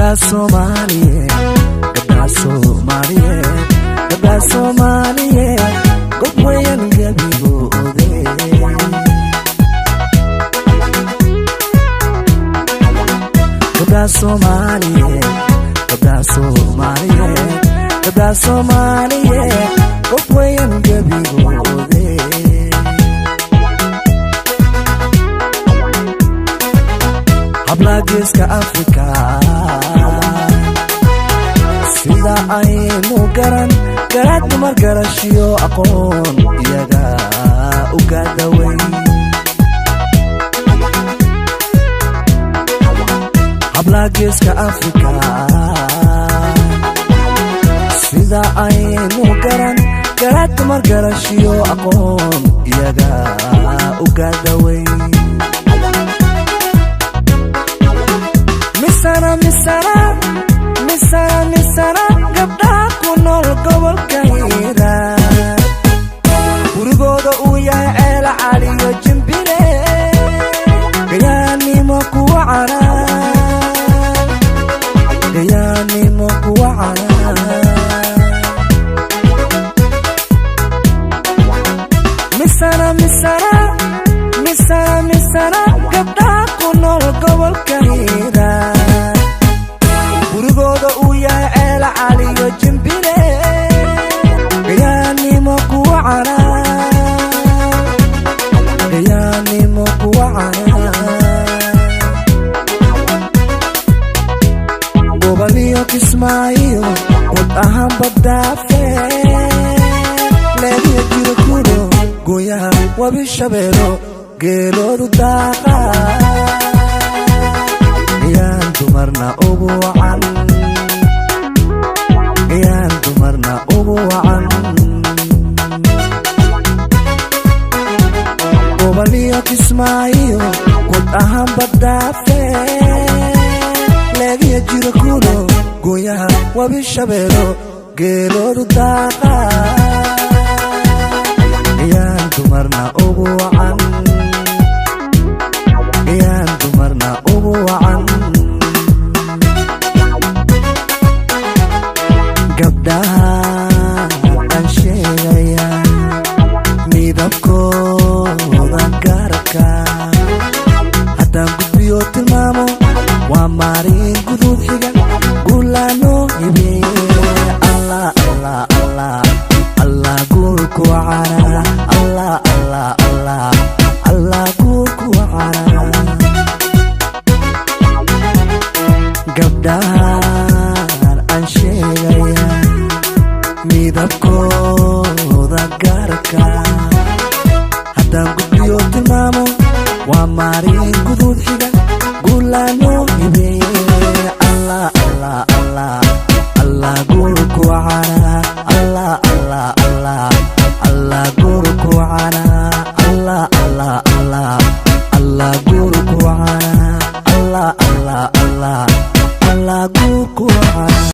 gabdhaha Soomaaliyeed gabdhaha Soomaaliyeed gabdhaha Soomaaliyeed gob weyn gabigoode gabdhaha Soomaaliyeed gabdhaha Soomaaliyeed gabdhaha Soomaaliyeed gob weyn gabigoode hablaha geeska Afrika sida aynu garan garaad dumar garashiyo aqoon iyaga u gaadaway hablaha geeska Afrika sida aynu garan garaad dumar garashiyo aqoon iyaga u gaadaway misana gabdhaha ku nool gobolka Hiiraan gurigooda uu yahay ceel caliyo jimbile gayaanimo kuwa canaan misana gabdhaha ku nool gobolka Hiiraan gurigooda uu yahay ceel caliyo jimbile gayaanimo kuwa canaan goboliyo Kismaayo qod ahaan badaafe leediya jiro kudo gooyaha wabi shabeelo geeloodu daaqa yaan dumarna ugu wacan goboliyo Kismaayo qod ahaan badaafe leediya jiro kudo gooyaha wabi shabeelo geeloodu daaqa yaan dumarna ugu wacan gabdhaha aan sheegaya midabkooda gaarka haddaan gudbiyo tilmaamo waa maarin guduud xiga guulaano hibeeye allah guurku wacana allah guurku wacana gabdhahan aan sheegaya midabkooda gaarka haddaan gudbiyo tilmaamo waa maarin guduud xiga guulaano hibeeye allah guurku wacana allah guurku wacana allah guurku wacana allah guurku wacana